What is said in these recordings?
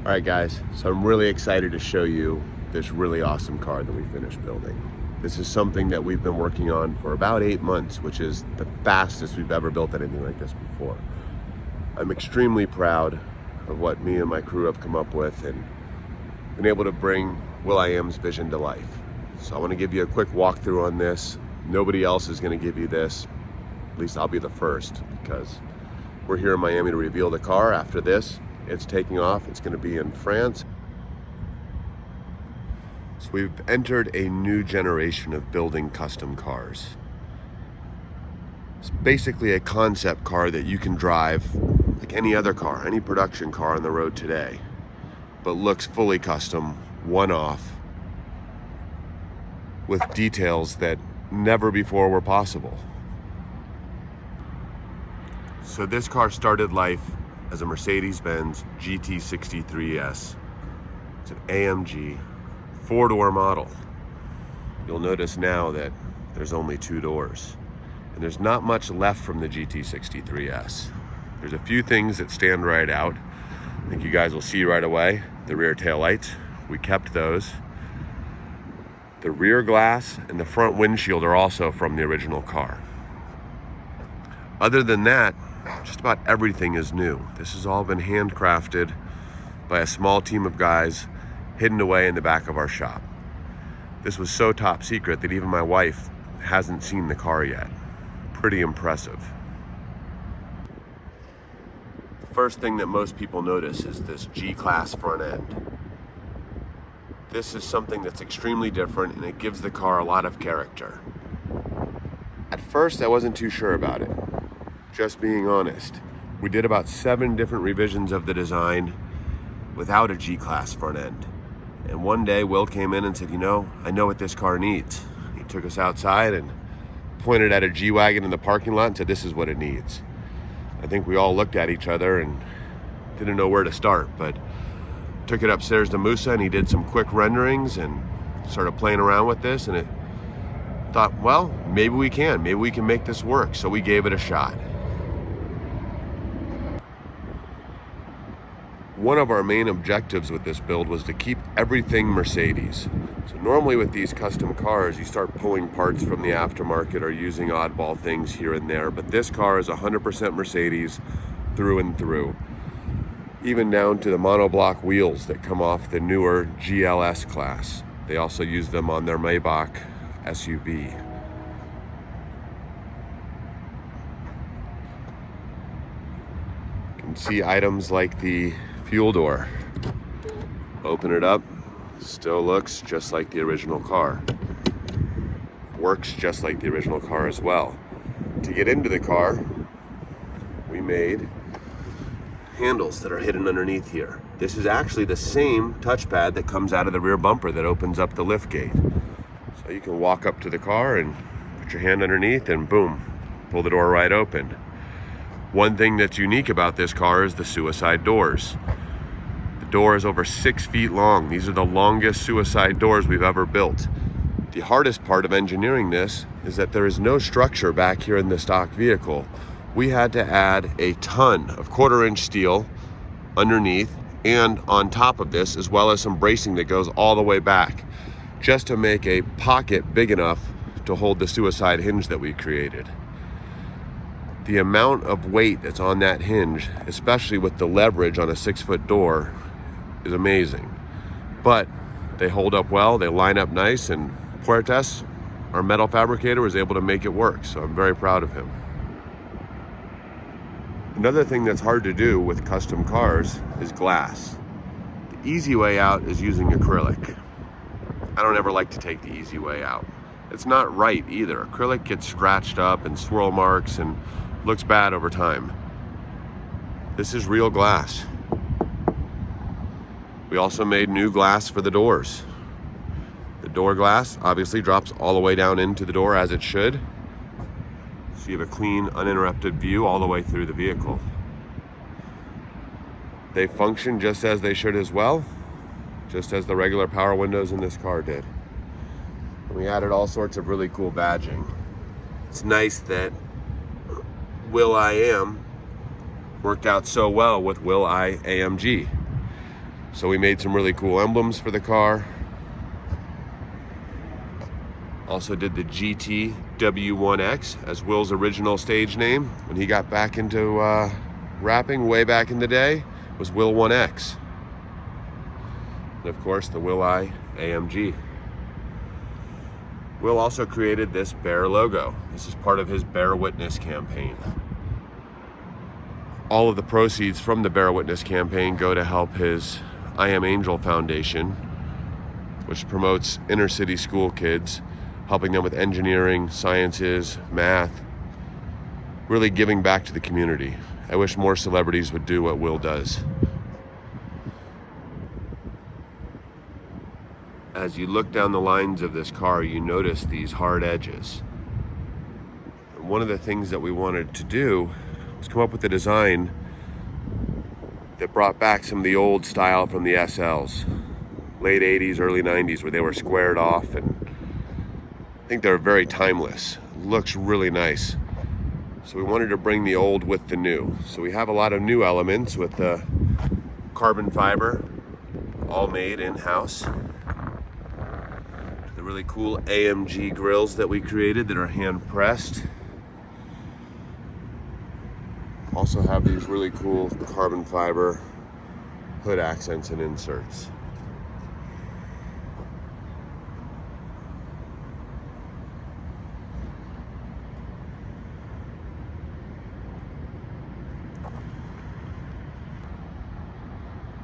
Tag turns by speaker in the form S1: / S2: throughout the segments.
S1: All right guys, so I'm really excited to show you this really awesome car that we finished building. This is something that we've been working on for about 8 months, which is the fastest we've ever built anything like this before. I'm extremely proud of what me and my crew have come up with and been able to bring Will.I.Am's vision to life. So I want to give you a quick walkthrough on this. Nobody else is going to give you this. At least I'll be the first, because we're here in Miami to reveal the car. After this, it's taking off. It's going to be in France. So we've entered a new generation of building custom cars. It's basically a concept car that you can drive like any other car, any production car on the road today, but looks fully custom, one-off, with details that never before were possible. So this car started life as a Mercedes-Benz GT63S. It's an AMG 4-door model. You'll notice now that there's only 2 doors. And there's not much left from the GT63S. There's a few things that stand right out. I think you guys will see right away. The rear taillights, we kept those. The rear glass and the front windshield are also from the original car. Other than that, just about everything is new. This has all been handcrafted by a small team of guys hidden away in the back of our shop. This was so top secret that even my wife hasn't seen the car yet. Pretty impressive. The first thing that most people notice is this G-Class front end. This is something that's extremely different, and it gives the car a lot of character. At first, I wasn't too sure about it. Just being honest. We did about 7 different revisions of the design without a G-Class front end. And one day, Will came in and said, you know, I know what this car needs. He took us outside and pointed at a G-Wagon in the parking lot and said, this is what it needs. I think we all looked at each other and didn't know where to start, but took it upstairs to Musa and he did some quick renderings and started playing around with this, and it thought, well, maybe we can make this work. So we gave it a shot. One of our main objectives with this build was to keep everything Mercedes. So normally with these custom cars, you start pulling parts from the aftermarket or using oddball things here and there, but this car is 100% Mercedes through and through. Even down to the monoblock wheels that come off the newer GLS class. They also use them on their Maybach SUV. You can see items like the fuel door. Open it up, still looks just like the original car. Works just like the original car as well. To get into the car, we made handles that are hidden underneath here. This is actually the same touchpad that comes out of the rear bumper that opens up the lift gate. So you can walk up to the car and put your hand underneath and boom, pull the door right open. One thing that's unique about this car is the suicide doors. The door is over 6 feet long. These are the longest suicide doors we've ever built. The hardest part of engineering this is that there is no structure back here in the stock vehicle. We had to add a ton of 1/4-inch steel underneath and on top of this, as well as some bracing that goes all the way back, just to make a pocket big enough to hold the suicide hinge that we created. The amount of weight that's on that hinge, especially with the leverage on a 6-foot door, is amazing. But they hold up well, they line up nice, and Puertas, our metal fabricator, was able to make it work, so I'm very proud of him. Another thing that's hard to do with custom cars is glass. The easy way out is using acrylic. I don't ever like to take the easy way out. It's not right either. Acrylic gets scratched up and swirl marks and looks bad over time. This is real glass. We also made new glass for the doors. The door glass obviously drops all the way down into the door as it should. So you have a clean, uninterrupted view all the way through the vehicle. They function just as they should as well, just as the regular power windows in this car did. And we added all sorts of really cool badging. It's nice that Will.I.Am worked out so well with Will.I.AMG. So we made some really cool emblems for the car. Also did the GT W1X as Will's original stage name. When he got back into rapping way back in the day, was Will 1X. And of course the Will.I.AMG. Will also created this bear logo. This is part of his Bear Witness campaign. All of the proceeds from the Bear Witness campaign go to help his I.Am.Angel Foundation, which promotes inner city school kids, helping them with engineering, sciences, math, really giving back to the community. I wish more celebrities would do what Will does. As you look down the lines of this car, you notice these hard edges. And one of the things that we wanted to do was come up with a design that brought back some of the old style from the SLs, late 80s, early 90s, where they were squared off, and I think they're very timeless. Looks really nice. So we wanted to bring the old with the new. So we have a lot of new elements with the carbon fiber, all made in-house. The really cool AMG grills that we created that are hand-pressed. Also have these really cool carbon fiber hood accents and inserts.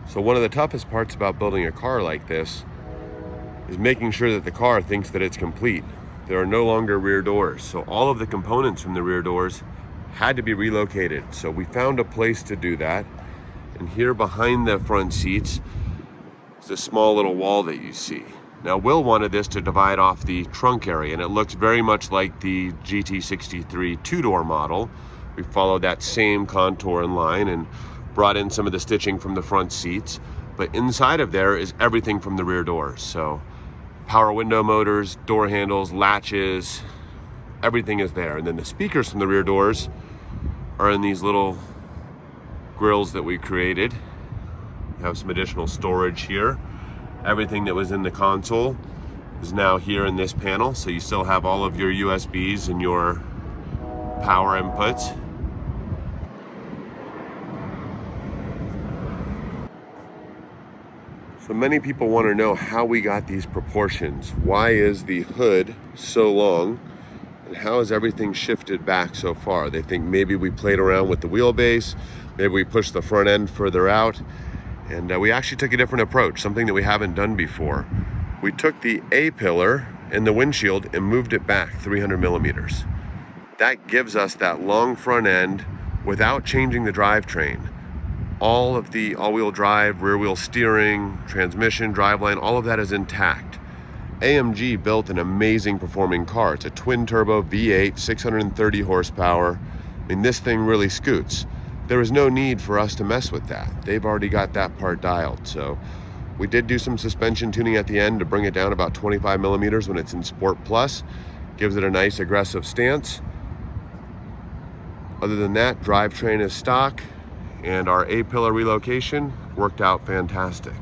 S1: So one of the toughest parts about building a car like this is making sure that the car thinks that it's complete. There are no longer rear doors, so all of the components from the rear doors had to be relocated. So we found a place to do that. And here behind the front seats is a small little wall that you see. Now Will wanted this to divide off the trunk area, and it looks very much like the GT63 two-door model. We followed that same contour and line and brought in some of the stitching from the front seats. But inside of there is everything from the rear doors. So power window motors, door handles, latches, everything is there. And then the speakers from the rear doors are in these little grills that we created. We have some additional storage here. Everything that was in the console is now here in this panel. So you still have all of your USBs and your power inputs. So many people want to know how we got these proportions. Why is the hood so long? And how has everything shifted back so far? They think maybe we played around with the wheelbase, maybe we pushed the front end further out, and we actually took a different approach, something that we haven't done before. We took the A-pillar in the windshield and moved it back 300 millimeters. That gives us that long front end without changing the drivetrain. All of the all-wheel drive, rear-wheel steering, transmission, driveline, all of that is intact. AMG built an amazing performing car. It's a twin-turbo V8, 630 horsepower. I mean, this thing really scoots. There was no need for us to mess with that. They've already got that part dialed. So we did do some suspension tuning at the end to bring it down about 25 millimeters when it's in Sport Plus. Gives it a nice aggressive stance. Other than that, drivetrain is stock. And our A-pillar relocation worked out fantastic.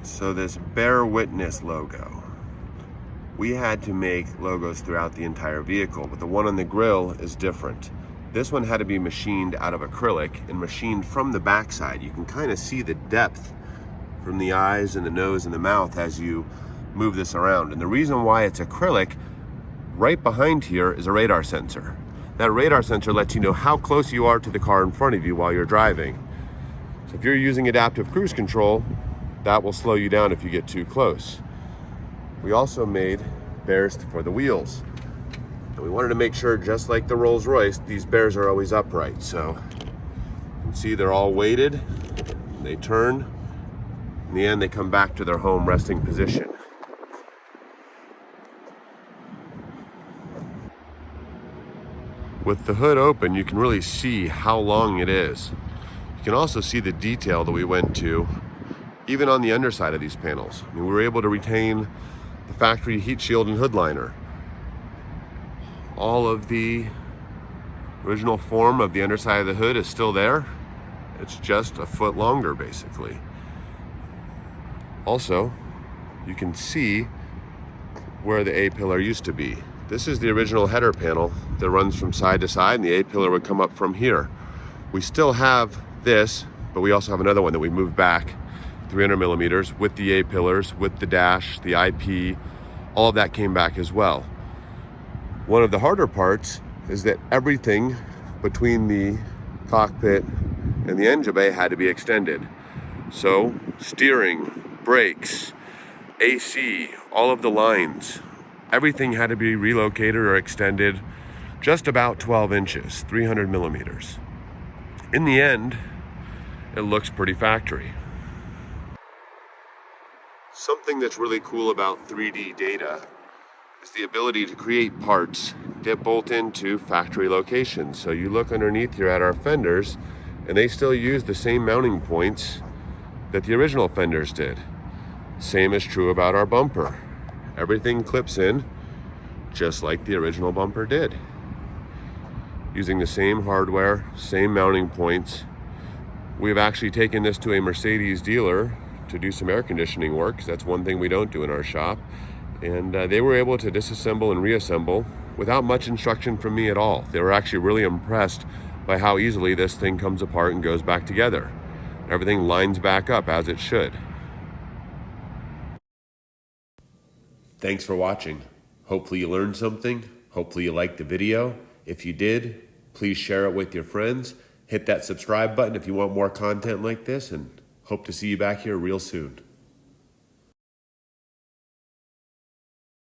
S1: So this Bear Witness logo, we had to make logos throughout the entire vehicle, but the one on the grille is different. This one had to be machined out of acrylic and machined from the backside. You can kind of see the depth from the eyes and the nose and the mouth as you move this around. And the reason why it's acrylic, right behind here is a radar sensor. That radar sensor lets you know how close you are to the car in front of you while you're driving. So if you're using adaptive cruise control, that will slow you down if you get too close. We also made bears for the wheels. And we wanted to make sure, just like the Rolls-Royce, these bears are always upright. So you can see they're all weighted, they turn, in the end they come back to their home resting position. With the hood open, you can really see how long it is. You can also see the detail that we went to, even on the underside of these panels. I mean, we were able to retain the factory heat shield and hood liner. All of the original form of the underside of the hood is still there. It's just a foot longer, basically. Also, you can see where the A-pillar used to be. This is the original header panel that runs from side to side, and the A-pillar would come up from here. We still have this, but we also have another one that we moved back 300 millimeters with the A-pillars, with the dash, the IP, all of that came back as well. One of the harder parts is that everything between the cockpit and the engine bay had to be extended. So steering, brakes, AC, all of the lines, everything had to be relocated or extended just about 12 inches, 300 millimeters. In the end, it looks pretty factory. Something that's really cool about 3D data is the ability to create parts that bolt into factory locations. So you look underneath here at our fenders, and they still use the same mounting points that the original fenders did. Same is true about our bumper. Everything clips in just like the original bumper did. Using the same hardware, same mounting points. We've actually taken this to a Mercedes dealer to do some air conditioning work, 'cause that's one thing we don't do in our shop. And they were able to disassemble and reassemble without much instruction from me at all. They were actually really impressed by how easily this thing comes apart and goes back together. Everything lines back up as it should. Thanks for watching. Hopefully you learned something. Hopefully you liked the video. If you did, please share it with your friends. Hit that subscribe button if you want more content like this, and hope to see you back here real soon.